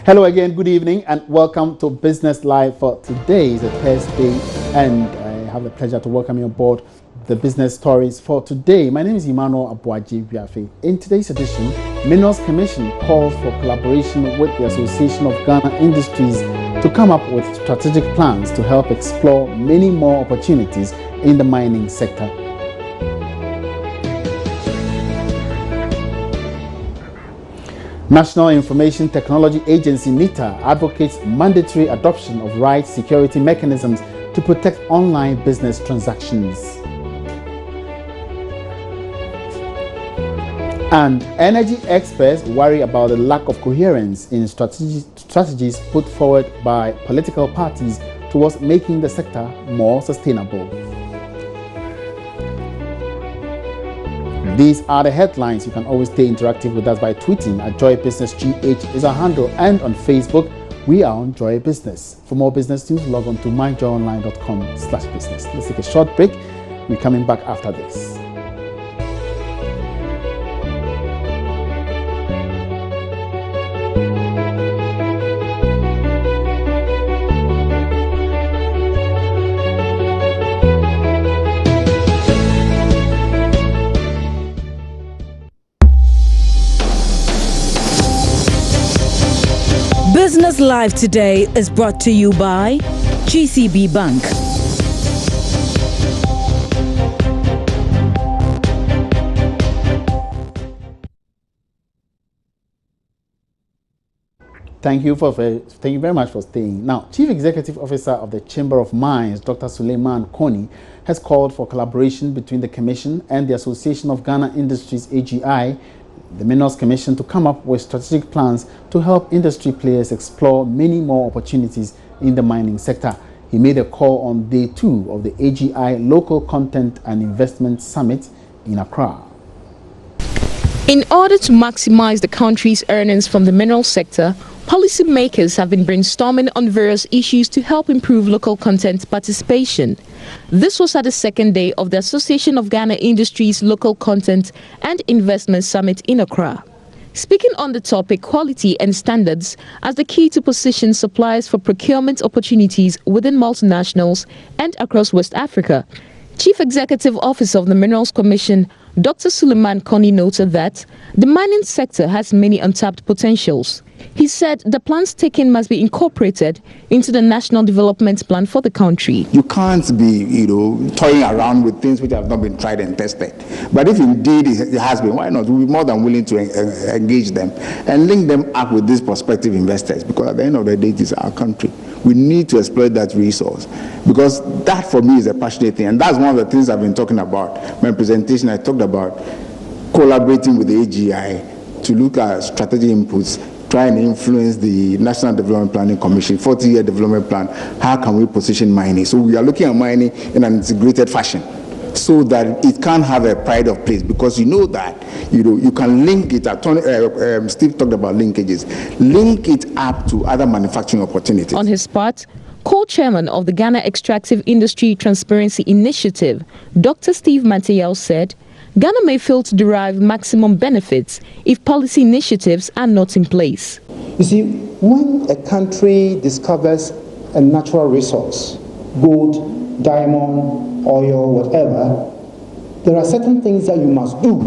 Hello again, good evening, and welcome to Business Live for today. It's a Thursday, and I have the pleasure to welcome you on board the business stories for today. My name is Emmanuel Abuaji Biafe. In today's edition, Minerals Commission calls for collaboration with the Association of Ghana Industries to come up with strategic plans to help explore many more opportunities in the mining sector. National Information Technology Agency (NITA) advocates mandatory adoption of right security mechanisms to protect online business transactions. And energy experts worry about the lack of coherence in strategies put forward by political parties towards making the sector more sustainable. These are the headlines. You can always stay interactive with us by tweeting at JoyBusinessGH is our handle, and on Facebook we are on Joy Business. For more business news, log on to myjoyonline.com/business. Let's take a short break. We're coming back after this. Business Live today is brought to you by GCB Bank. Thank you very much for staying. Now, Chief Executive Officer of the Chamber of Mines, Dr. Suleiman Koni, has called for collaboration between the Commission and the Association of Ghana Industries (AGI), the Minerals Commission, to come up with strategic plans to help industry players explore many more opportunities in the mining sector. He made a call on day 2 of the AGI Local Content and Investment Summit in Accra. In order to maximize the country's earnings from the mineral sector, policymakers have been brainstorming on various issues to help improve local content participation. This was at the second day of the Association of Ghana Industries Local Content and Investment Summit in Accra. Speaking on the topic quality and standards as the key to position suppliers for procurement opportunities within multinationals and across West Africa, Chief Executive Officer of the Minerals Commission, Dr. Suleiman Koni, noted that the mining sector has many untapped potentials. He said the plans taken must be incorporated into the National Development Plan for the country. You can't be, toying around with things which have not been tried and tested. But if indeed it has been, why not? We'll be more than willing to engage them and link them up with these prospective investors, because at the end of the day, it is our country. We need to exploit that resource, because that for me is a passionate thing. And that's one of the things I've been talking about. My presentation, I talked about collaborating with the AGI to look at strategic inputs, try and influence the National Development Planning Commission, 40-year development plan. How can we position mining? So we are looking at mining in an integrated fashion, so that it can have a pride of place, because you know that you can link it. Steve talked about linkages. Link it up to other manufacturing opportunities. On his part, co-chairman of the Ghana Extractive Industry Transparency Initiative, Dr. Steve Mateyel, said Ghana may fail to derive maximum benefits if policy initiatives are not in place. You see, when a country discovers a natural resource, gold, diamond, oil, whatever, there are certain things that you must do,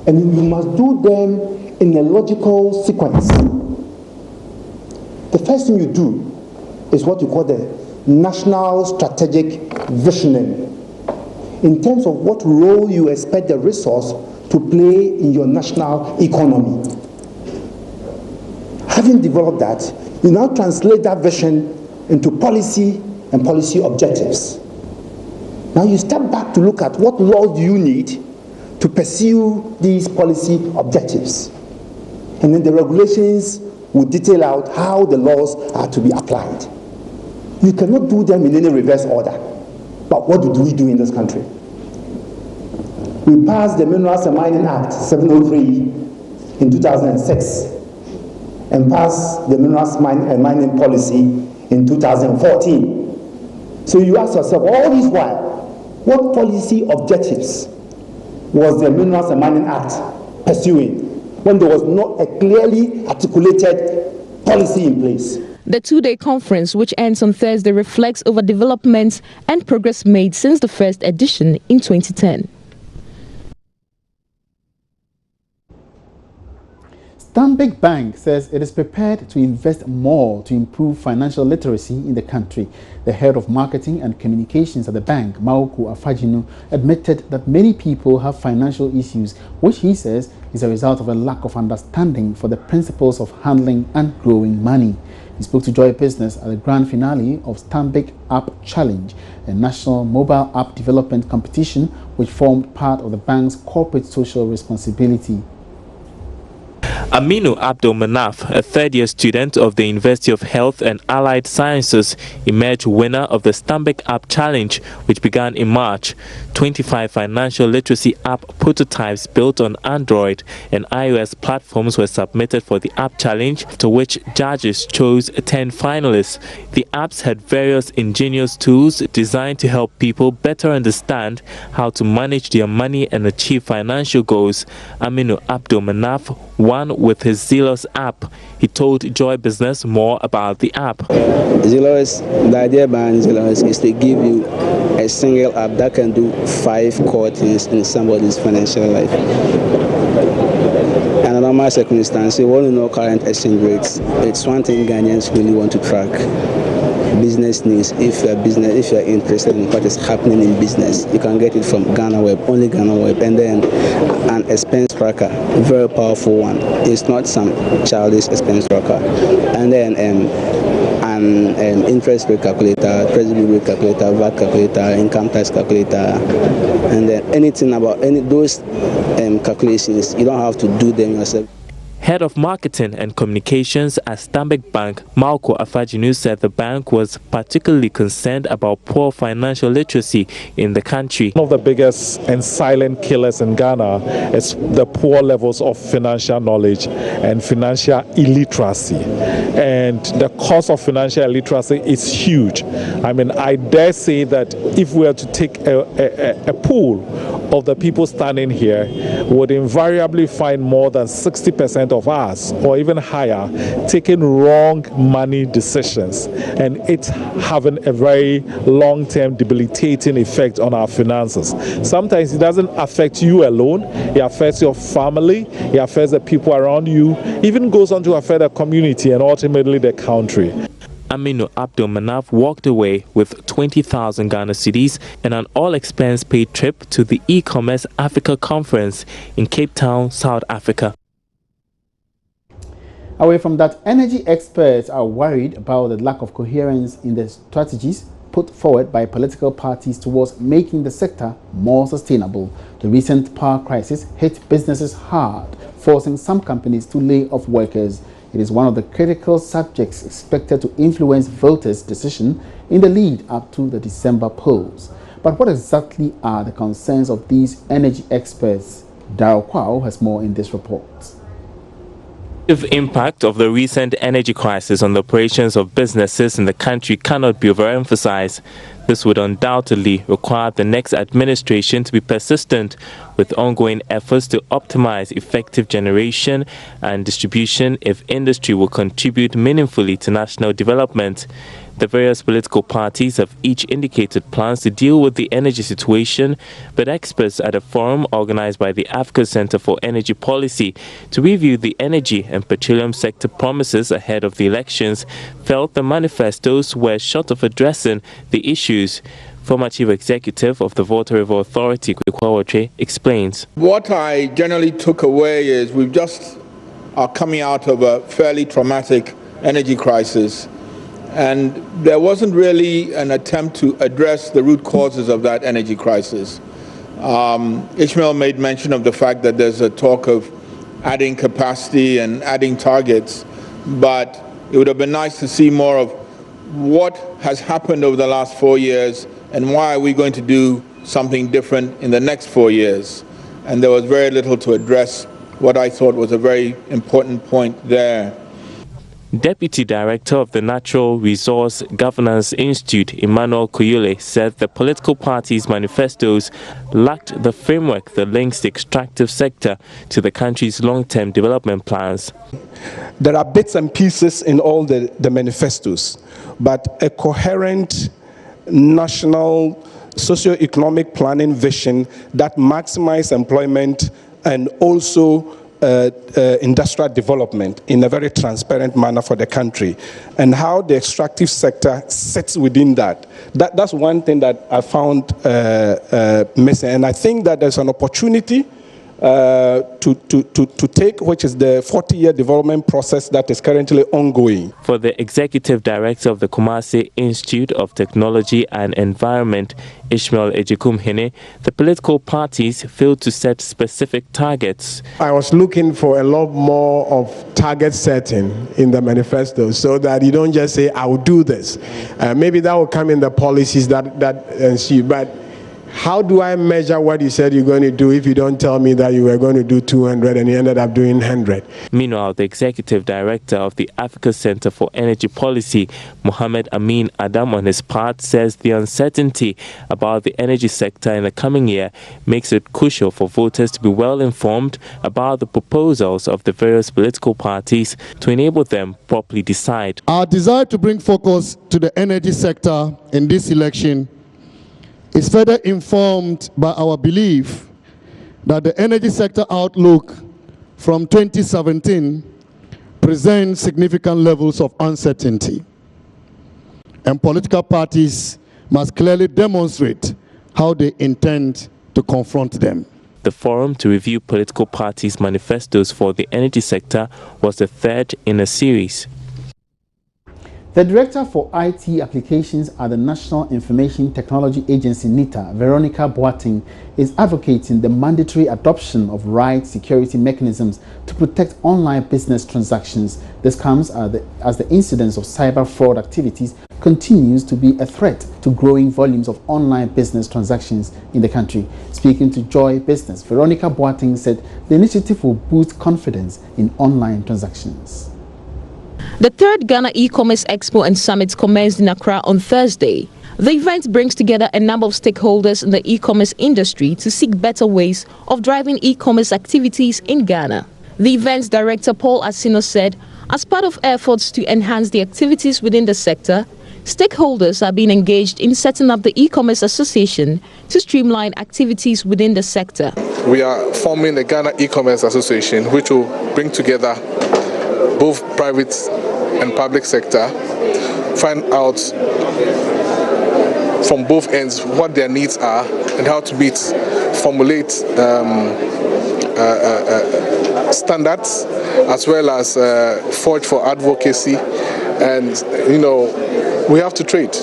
and you must do them in a logical sequence. The first thing you do is what you call the national strategic visioning, in terms of what role you expect the resource to play in your national economy. Having developed that, you now translate that vision into policy and policy objectives. Now you step back to look at what laws do you need to pursue these policy objectives. And then the regulations will detail out how the laws are to be applied. You cannot do them in any reverse order. But what do we do in this country? We passed the Minerals and Mining Act 703 in 2006 and passed the Minerals and Mining Policy in 2014. So you ask yourself, all this while, what policy objectives was the Minerals and Mining Act pursuing when there was not a clearly articulated policy in place. The two-day conference, which ends on Thursday, reflects over developments and progress made since the first edition in 2010. Stanbic Bank says it is prepared to invest more to improve financial literacy in the country. The head of marketing and communications at the bank, Maoku Afajinu, admitted that many people have financial issues, which he says is a result of a lack of understanding for the principles of handling and growing money. He spoke to Joy Business at the grand finale of Stanbic App Challenge, a national mobile app development competition which formed part of the bank's corporate social responsibility. Aminu Abdul Manaf, a third-year student of the University of Health and Allied Sciences, emerged winner of the Stanbic App Challenge, which began in March. 25 financial literacy app prototypes built on Android and iOS platforms were submitted for the App Challenge, to which judges chose 10 finalists. The apps had various ingenious tools designed to help people better understand how to manage their money and achieve financial goals. Aminu Abdul Manaf won with his Zelos app. He told Joy Business more about the app. Zelos, the idea behind Zelos is to give you a single app that can do 5 core things in somebody's financial life. And in normal circumstances, you want to know current exchange rates. It's one thing Ghanaians really want to track. Business news. If you're interested in what is happening in business, you can get it from Ghana Web, only Ghana Web, and then an expense tracker, very powerful one. It's not some childish expense tracker, and then an interest rate calculator, treasury rate calculator, VAT calculator, income tax calculator, and then anything about those calculations. You don't have to do them yourself. Head of Marketing and Communications at Stanbic Bank, Maoku Afajinu, said the bank was particularly concerned about poor financial literacy in the country. One of the biggest and silent killers in Ghana is the poor levels of financial knowledge and financial illiteracy. And the cost of financial illiteracy is huge. I mean, I dare say that if we were to take a pool of the people standing here, we would invariably find more than 60% of us, or even higher, taking wrong money decisions, and it's having a very long-term debilitating effect on our finances. Sometimes it doesn't affect you alone, it affects your family, it affects the people around you, even goes on to affect the community and ultimately the country. Aminu Abdul Manaf walked away with 20,000 Ghana cedis and an all-expense-paid trip to the e-commerce Africa conference in Cape Town, South Africa. Away from that, energy experts are worried about the lack of coherence in the strategies put forward by political parties towards making the sector more sustainable. The recent power crisis hit businesses hard, forcing some companies to lay off workers. It is one of the critical subjects expected to influence voters' decision in the lead up to the December polls. But what exactly are the concerns of these energy experts? Darryl Kwao has more in this report. The impact of the recent energy crisis on the operations of businesses in the country cannot be overemphasized. This would undoubtedly require the next administration to be persistent with ongoing efforts to optimize effective generation and distribution if industry will contribute meaningfully to national development. The various political parties have each indicated plans to deal with the energy situation, but experts at a forum organized by the Africa Center for Energy Policy to review the energy and petroleum sector promises ahead of the elections felt the manifestos were short of addressing the issues. Former Chief Executive of the Volta River Authority, Kwekwawotre, explains. What I generally took away is we've just are coming out of a fairly traumatic energy crisis. And there wasn't really an attempt to address the root causes of that energy crisis. Ishmael made mention of the fact that there's a talk of adding capacity and adding targets, but it would have been nice to see more of what has happened over the last 4 years and why are we going to do something different in the next 4 years. And there was very little to address what I thought was a very important point there. Deputy Director of the Natural Resource Governance Institute, Emmanuel Kuyule, said the political parties' manifestos lacked the framework that links the extractive sector to the country's long-term development plans. There are bits and pieces in all the manifestos, but a coherent national socio-economic planning vision that maximizes employment and also industrial development in a very transparent manner for the country, and how the extractive sector sits within that. That's one thing that I found missing, and I think that there's an opportunity to take, which is the 40-year development process that is currently ongoing. For the Executive Director of the Kumasi Institute of Technology and Environment, Ishmael Ejikumhene, the political parties failed to set specific targets. I was looking for a lot more of target setting in the manifesto, so that you don't just say, I will do this. Maybe that will come in the policies that ensue, but how do I measure what you said you're going to do if you don't tell me that you were going to do 200 and you ended up doing 100? Meanwhile, the Executive Director of the Africa Center for Energy Policy, Mohamed Amin Adam, on his part, says the uncertainty about the energy sector in the coming year makes it crucial for voters to be well informed about the proposals of the various political parties to enable them properly decide. Our desire to bring focus to the energy sector in this election is further informed by our belief that the energy sector outlook from 2017 presents significant levels of uncertainty, and political parties must clearly demonstrate how they intend to confront them. The forum to review political parties' manifestos for the energy sector was the third in a series. The Director for IT Applications at the National Information Technology Agency, NITA, Veronica Boateng, is advocating the mandatory adoption of right security mechanisms to protect online business transactions. This comes as the incidence of cyber fraud activities continues to be a threat to growing volumes of online business transactions in the country. Speaking to Joy Business, Veronica Boateng said the initiative will boost confidence in online transactions. The third Ghana E-Commerce Expo and Summit commenced in Accra on Thursday. The event brings together a number of stakeholders in the e-commerce industry to seek better ways of driving e-commerce activities in Ghana. The event's director, Paul Asino, said, as part of efforts to enhance the activities within the sector, stakeholders are being engaged in setting up the e-commerce association to streamline activities within the sector. We are forming the Ghana E-Commerce Association, which will bring together both private and public sector, find out from both ends what their needs are and how to formulate standards, as well as forge for advocacy. And we have to trade.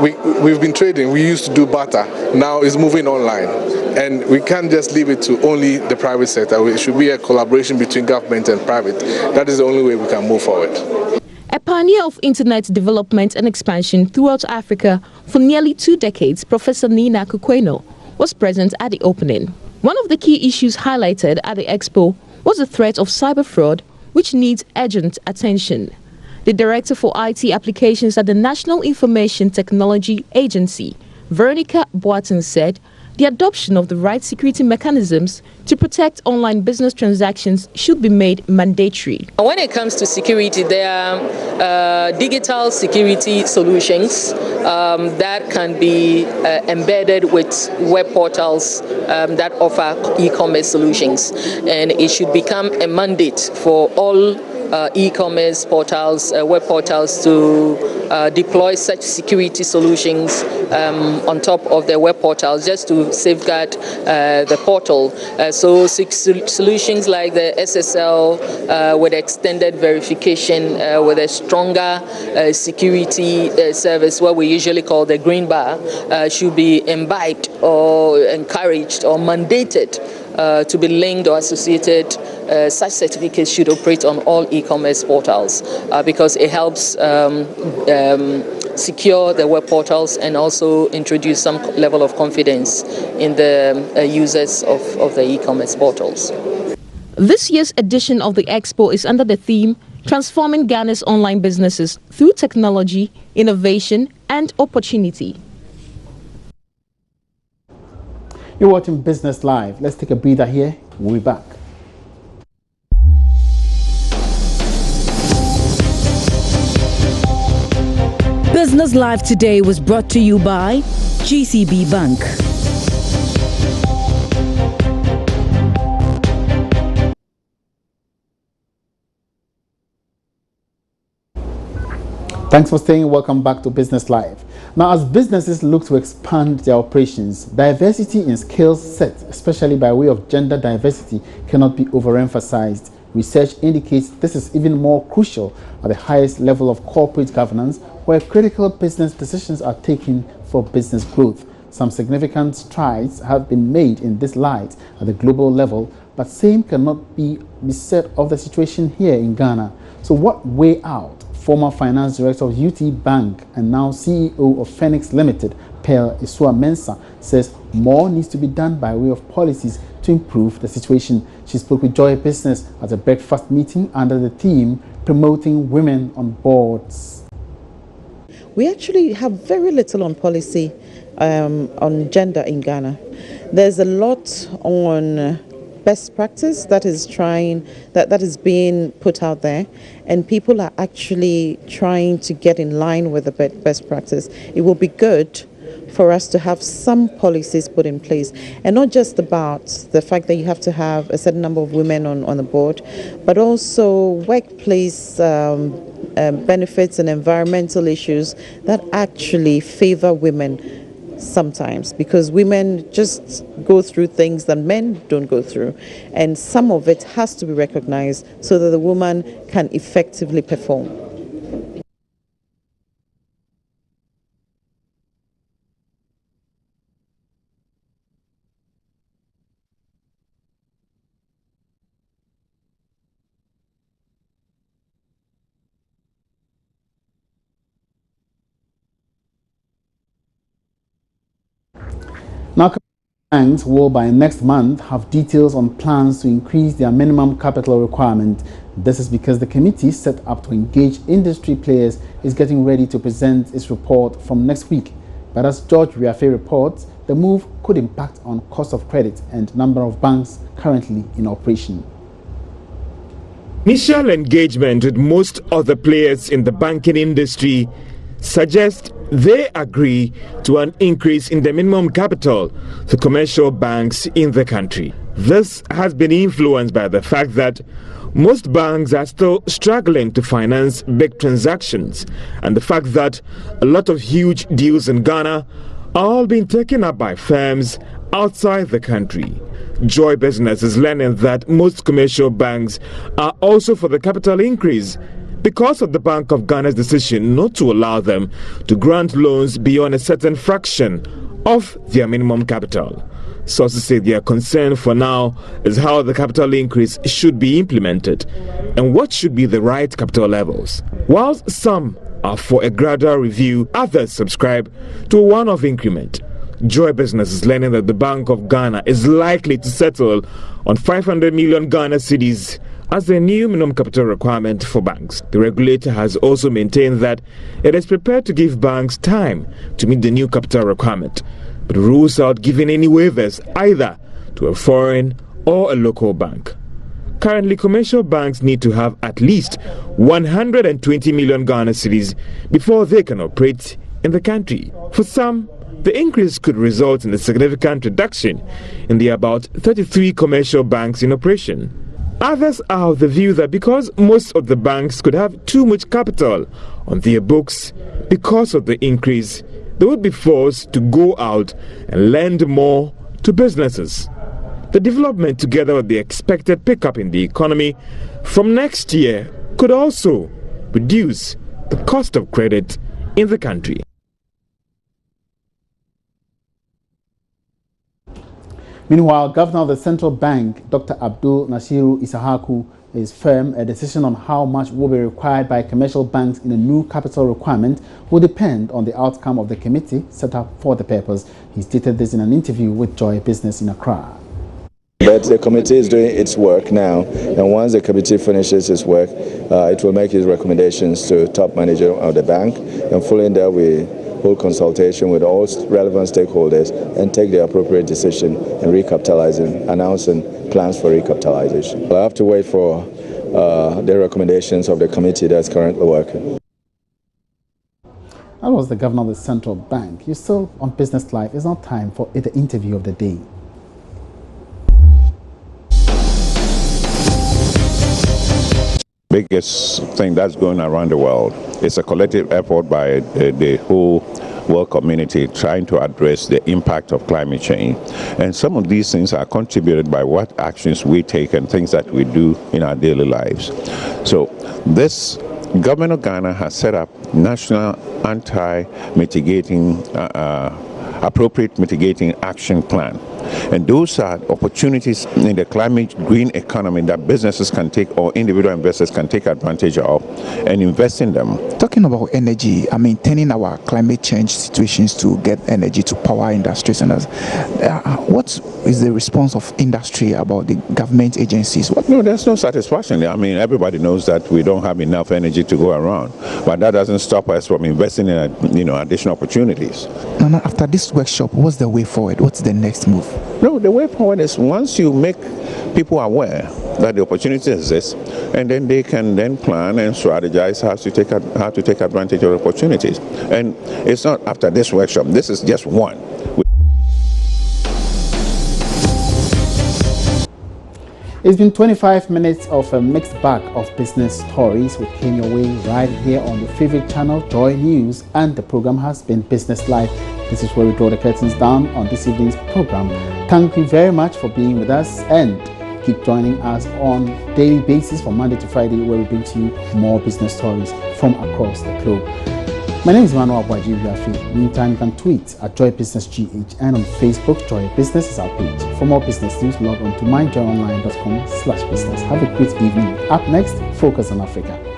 We've been trading. We used to do barter. Now it's moving online. And we can't just leave it to only the private sector. It should be a collaboration between government and private. That is the only way we can move forward. A pioneer of internet development and expansion throughout Africa for nearly 2 decades, Professor Nina Kukweno was present at the opening. One of the key issues highlighted at the expo was the threat of cyber fraud, which needs urgent attention. The Director for IT Applications at the National Information Technology Agency, Veronica Boateng, said the adoption of the right security mechanisms to protect online business transactions should be made mandatory. When it comes to security, there are digital security solutions that can be embedded with web portals that offer e-commerce solutions, and it should become a mandate for all e-commerce portals, web portals to deploy such security solutions on top of their web portals just to safeguard the portal. So solutions like the SSL with extended verification, with a stronger security service, what we usually call the green bar, should be imbibed or encouraged or mandated to be linked or associated. Such certificates should operate on all e-commerce portals because it helps secure the web portals and also introduce some level of confidence in the users of the e-commerce portals. This year's edition of the expo is under the theme transforming Ghana's online businesses through technology, innovation, and opportunity. You're watching Business Live. Let's take a breather here. We'll be back. Business Live today was brought to you by GCB Bank. Thanks for staying. Welcome back to Business Live. Now, as businesses look to expand their operations, diversity in skill set, especially by way of gender diversity, cannot be overemphasized. Research indicates this is even more crucial at the highest level of corporate governance, where critical business decisions are taken for business growth. Some significant strides have been made in this light at the global level, but same cannot be said of the situation here in Ghana. So what way out? Former finance director of UT Bank and now CEO of Phoenix Limited, Pearl Isua Mensah, says more needs to be done by way of policies to improve the situation. She spoke with Joy Business at a breakfast meeting under the theme Promoting Women on Boards. We actually have very little on policy on gender in Ghana. There's a lot on best practice that is being put out there, and people are actually trying to get in line with the best practice. It will be good for us to have some policies put in place, and not just about the fact that you have to have a certain number of women on the board, but also workplace benefits and environmental issues that actually favor women sometimes, because women just go through things that men don't go through, and some of it has to be recognized so that the woman can effectively perform. Now, banks will by next month have details on plans to increase their minimum capital requirement. This is because the committee set up to engage industry players is getting ready to present its report from next week. But as George Riafe reports, the move could impact on cost of credit and number of banks currently in operation. Initial engagement with most other players in the banking industry suggest they agree to an increase in the minimum capital for commercial banks in the country. This has been influenced by the fact that most banks are still struggling to finance big transactions, and the fact that a lot of huge deals in Ghana are all being taken up by firms outside the country. Joy Business is learning that most commercial banks are also for the capital increase because of the Bank of Ghana's decision not to allow them to grant loans beyond a certain fraction of their minimum capital. Sources say their concern for now is how the capital increase should be implemented and what should be the right capital levels. Whilst some are for a gradual review, others subscribe to a one-off increment. Joy Business is learning that the Bank of Ghana is likely to settle on 500 million Ghana cedis as the new minimum capital requirement for banks. The regulator has also maintained that it is prepared to give banks time to meet the new capital requirement, but rules out giving any waivers either to a foreign or a local bank. Currently, commercial banks need to have at least 120 million Ghana cedis before they can operate in the country. For some, the increase could result in a significant reduction in the about 33 commercial banks in operation. Others are of the view that because most of the banks could have too much capital on their books because of the increase, they would be forced to go out and lend more to businesses. The development, together with the expected pickup in the economy from next year, could also reduce the cost of credit in the country. Meanwhile, Governor of the Central Bank, Dr. Abdul Nasiru Isahaku, is firm a decision on how much will be required by commercial banks in a new capital requirement will depend on the outcome of the committee set up for the purpose. He stated this in an interview with Joy Business in Accra. The But the committee is doing its work now, and once the committee finishes its work, it will make its recommendations to top manager of the bank, and following that we hold consultation with all relevant stakeholders and take the appropriate decision in recapitalizing, announcing plans for recapitalization. I'll have to wait for the recommendations of the committee that's currently working. That was the governor of the central bank. You're still on Business Live. It's now time for the interview of the day. Biggest thing that's going around the world. It's a collective effort by the whole world community trying to address the impact of climate change. And some of these things are contributed by what actions we take and things that we do in our daily lives. So this government of Ghana has set up national anti-mitigating appropriate mitigating action plan. And those are opportunities in the climate green economy that businesses can take or individual investors can take advantage of and invest in them. Talking about energy, turning our climate change situations to get energy to power industries, and what is the response of industry about the government agencies? No, there's no satisfaction. Everybody knows that we don't have enough energy to go around, but that doesn't stop us from investing in additional opportunities. And after this workshop, what's the way forward? What's the next move? No, the way forward is once you make people aware that the opportunity exists, and then they can then plan and strategize how to take advantage of opportunities. And it's not after this workshop. This is just one. It's been 25 minutes of a mixed bag of business stories which came your way right here on your favorite channel, Joy News, and the program has been Business Live. This is where we draw the curtains down on this evening's program. Thank you very much for being with us, and keep joining us on daily basis from Monday to Friday, where we bring to you more business stories from across the globe. My name is Emmanuel Abwaji. Meantime, you can tweet at Joy Business GH, and on Facebook, Joy Business is our page. For more business news, log on to myjoyonline.com/business. Have a great evening. Up next, Focus on Africa.